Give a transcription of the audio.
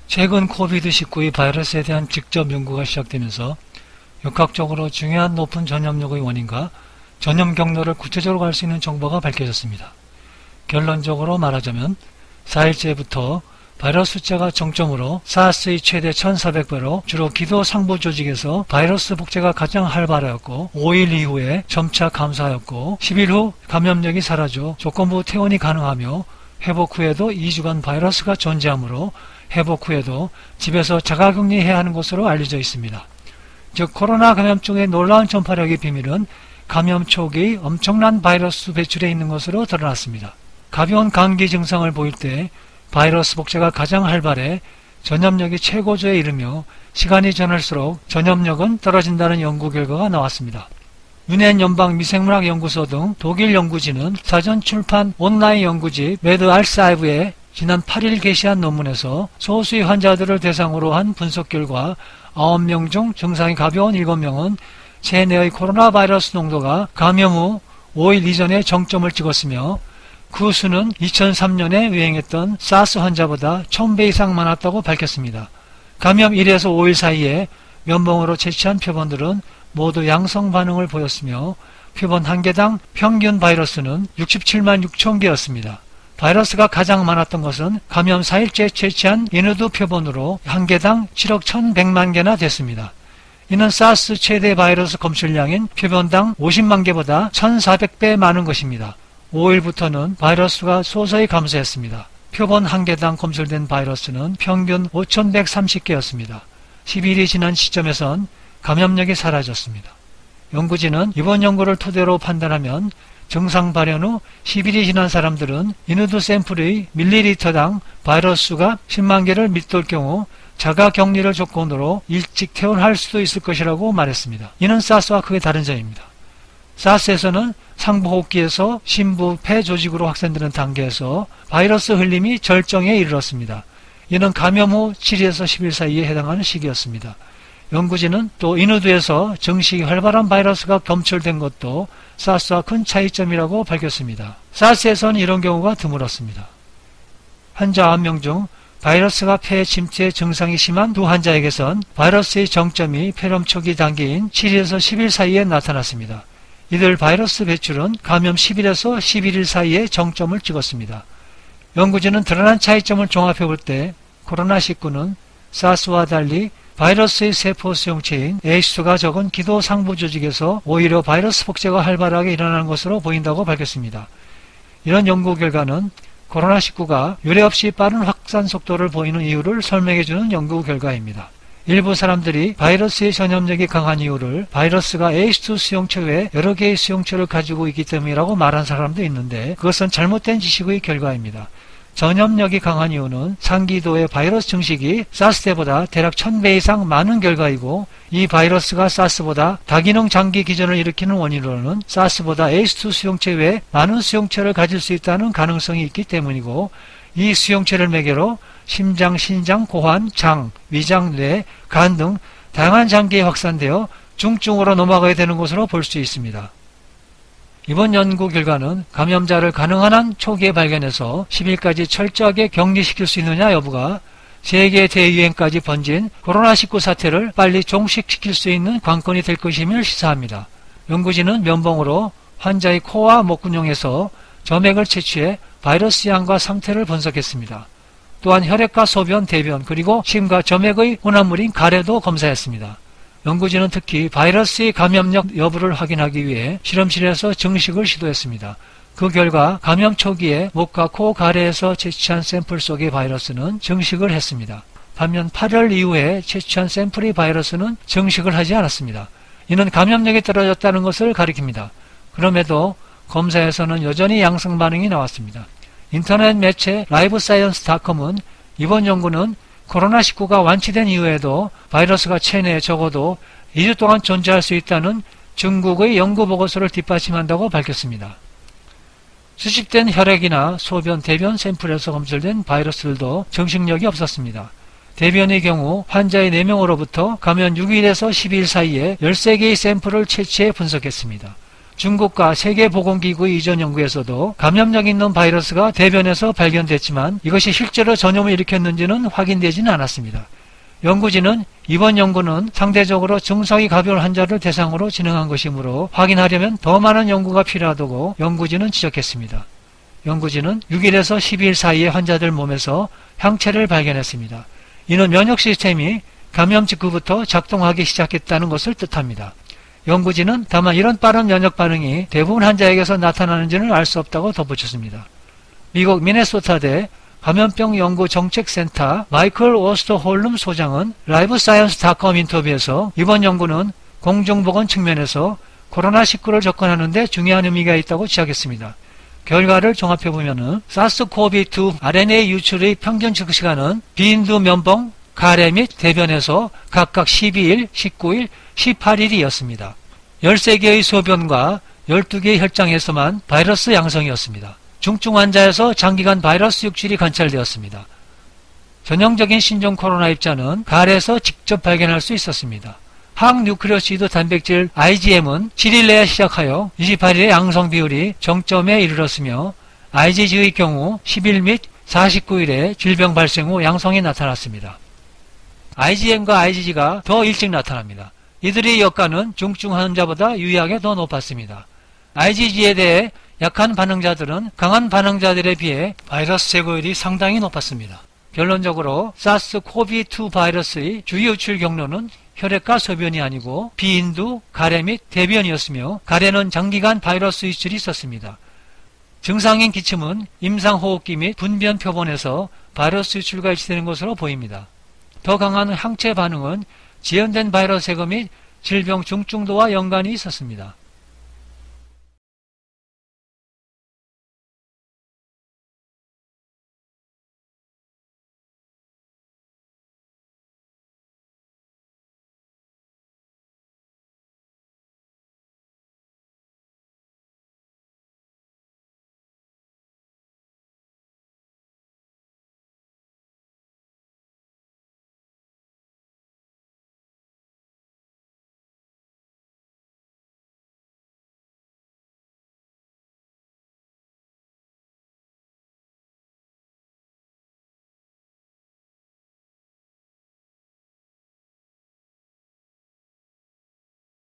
최근 코비드19 바이러스에 대한 직접 연구가 시작되면서 역학적으로 중요한 높은 전염력의 원인과 전염 경로를 구체적으로 알 수 있는 정보가 밝혀졌습니다. 결론적으로 말하자면 4일째부터 바이러스 숫자가 정점으로 사스의 최대 1400배로 주로 기도 상부 조직에서 바이러스 복제가 가장 활발하였고 5일 이후에 점차 감소하였고 10일 후 감염력이 사라져 조건부 퇴원이 가능하며 회복 후에도 2주간 바이러스가 존재하므로 회복 후에도 집에서 자가격리해야 하는 것으로 알려져 있습니다. 즉 코로나 감염증의 놀라운 전파력의 비밀은 감염 초기 엄청난 바이러스 배출에 있는 것으로 드러났습니다. 가벼운 감기 증상을 보일 때 바이러스 복제가 가장 활발해 전염력이 최고조에 이르며 시간이 지날수록 전염력은 떨어진다는 연구 결과가 나왔습니다. 유엔 연방미생물학연구소 등 독일 연구진은 사전 출판 온라인 연구지 매드 알사이브에 지난 8일 게시한 논문에서 소수의 환자들을 대상으로 한 분석 결과 9명 중 증상이 가벼운 7명은 체내의 코로나 바이러스 농도가 감염 후 5일 이전에 정점을 찍었으며 그 수는 2003년에 유행했던 사스 환자보다 1000배 이상 많았다고 밝혔습니다. 감염 1에서 5일 사이에 면봉으로 채취한 표본들은 모두 양성 반응을 보였으며 표본 한 개당 평균 바이러스는 67만 6천 개였습니다. 바이러스가 가장 많았던 것은 감염 4일째 채취한 인후두 표본으로 한 개당 7억 1100만 개나 됐습니다. 이는 사스 최대 바이러스 검출량인 표본당 50만 개보다 1400배 많은 것입니다. 5일부터는 바이러스가 소서히 감소했습니다. 표본 한 개당 검출된 바이러스는 평균 5130개였습니다. 10일이 지난 시점에선 감염력이 사라졌습니다. 연구진은 이번 연구를 토대로 판단하면 증상 발현 후 10일이 지난 사람들은 인후두 샘플의 밀리리터당 바이러스 수가 10만 개를 밑돌 경우 자가격리를 조건으로 일찍 퇴원할 수도 있을 것이라고 말했습니다. 이는 사스와 크게 다른 점입니다. 사스에서는 상부호흡기에서 심부 폐 조직으로 확산되는 단계에서 바이러스 흘림이 절정에 이르렀습니다. 이는 감염 후 7에서 10일 사이에 해당하는 시기였습니다. 연구진은 또 인후두에서 증식이 활발한 바이러스가 검출된 것도 사스와 큰 차이점이라고 밝혔습니다. 사스에서는 이런 경우가 드물었습니다. 환자 9명 중 바이러스가 폐에 침투해 증상이 심한 두 환자에게선 바이러스의 정점이 폐렴 초기 단계인 7에서 10일 사이에 나타났습니다. 이들 바이러스 배출은 감염 10일에서 11일 사이에 정점을 찍었습니다. 연구진은 드러난 차이점을 종합해볼 때 코로나19는 사스와 달리 바이러스의 세포 수용체인 ACE2가 적은 기도 상부 조직에서 오히려 바이러스 복제가 활발하게 일어나는 것으로 보인다고 밝혔습니다. 이런 연구 결과는 코로나19가 유례없이 빠른 확산 속도를 보이는 이유를 설명해주는 연구 결과입니다. 일부 사람들이 바이러스의 전염력이 강한 이유를 바이러스가 ACE2 수용체 외에 여러 개의 수용체를 가지고 있기 때문이라고 말한 사람도 있는데 그것은 잘못된 지식의 결과입니다. 전염력이 강한 이유는 상기도의 바이러스 증식이 사스 때보다 대략 1000배 이상 많은 결과이고 이 바이러스가 사스보다 다기능 장기 기전을 일으키는 원인으로는 사스보다 ACE2 수용체 외에 많은 수용체를 가질 수 있다는 가능성이 있기 때문이고 이 수용체를 매개로 심장, 신장, 고환, 장, 위장, 뇌, 간 등 다양한 장기에 확산되어 중증으로 넘어가게 되는 것으로 볼 수 있습니다. 이번 연구 결과는 감염자를 가능한 한 초기에 발견해서 10일까지 철저하게 격리시킬 수 있느냐 여부가 세계 대유행까지 번진 코로나19 사태를 빨리 종식시킬 수 있는 관건이 될 것임을 시사합니다. 연구진은 면봉으로 환자의 코와 목구멍에서 점액을 채취해 바이러스 양과 상태를 분석했습니다. 또한 혈액과 소변, 대변, 그리고 침과 점액의 혼합물인 가래도 검사했습니다. 연구진은 특히 바이러스의 감염력 여부를 확인하기 위해 실험실에서 증식을 시도했습니다. 그 결과 감염 초기에 목과 코 가래에서 채취한 샘플 속의 바이러스는 증식을 했습니다. 반면 8일 이후에 채취한 샘플의 바이러스는 증식을 하지 않았습니다. 이는 감염력이 떨어졌다는 것을 가리킵니다. 그럼에도 검사에서는 여전히 양성 반응이 나왔습니다. 인터넷 매체 라이브사이언스.com은 이번 연구는 코로나19가 완치된 이후에도 바이러스가 체내에 적어도 2주 동안 존재할 수 있다는 중국의 연구 보고서를 뒷받침한다고 밝혔습니다. 수집된 혈액이나 소변, 대변 샘플에서 검출된 바이러스들도 증식력이 없었습니다. 대변의 경우 환자의 4명으로부터 감염 6일에서 12일 사이에 13개의 샘플을 채취해 분석했습니다. 중국과 세계보건기구의 이전 연구에서도 감염력 있는 바이러스가 대변에서 발견됐지만 이것이 실제로 전염을 일으켰는지는 확인되지는 않았습니다. 연구진은 이번 연구는 상대적으로 증상이 가벼운 환자를 대상으로 진행한 것이므로 확인하려면 더 많은 연구가 필요하다고 연구진은 지적했습니다. 연구진은 6일에서 12일 사이에 환자들 몸에서 항체를 발견했습니다. 이는 면역 시스템이 감염 직후부터 작동하기 시작했다는 것을 뜻합니다. 연구진은 다만 이런 빠른 면역 반응이 대부분 환자에게서 나타나는지는 알 수 없다고 덧붙였습니다. 미국 미네소타대 감염병 연구 정책센터 마이클 오스터홀름 소장은 라이브사이언스.com 인터뷰에서 이번 연구는 공중보건 측면에서 코로나19를 접근하는 데 중요한 의미가 있다고 지적했습니다. 결과를 종합해보면 사스코비2 RNA 유출의 평균 즉시간은 비인두 면봉, 가래 및 대변에서 각각 12일, 19일, 18일이었습니다. 13개의 소변과 12개의 혈장에서만 바이러스 양성이었습니다. 중증 환자에서 장기간 바이러스 육출이 관찰되었습니다. 전형적인 신종 코로나 입자는 가래에서 직접 발견할 수 있었습니다. 항뉴클레오시드 단백질 IgM은 7일 내에 시작하여 28일의 양성 비율이 정점에 이르렀으며 IgG의 경우 10일 및 49일에 질병 발생 후 양성이 나타났습니다. IgM과 IgG가 더 일찍 나타납니다. 이들의 역가는 중증 환자보다 유의하게 더 높았습니다. IgG에 대해 약한 반응자들은 강한 반응자들에 비해 바이러스 제거율이 상당히 높았습니다. 결론적으로 사스코비2 바이러스의 주요 유출 경로는 혈액과 소변이 아니고 비인두, 가래 및 대변이었으며 가래는 장기간 바이러스 유출이 있었습니다. 증상인 기침은 임상호흡기 및 분변 표본에서 바이러스 유출과 일치되는 것으로 보입니다. 더 강한 항체 반응은 지연된 바이러스 제거 및 질병 중증도와 연관이 있었습니다.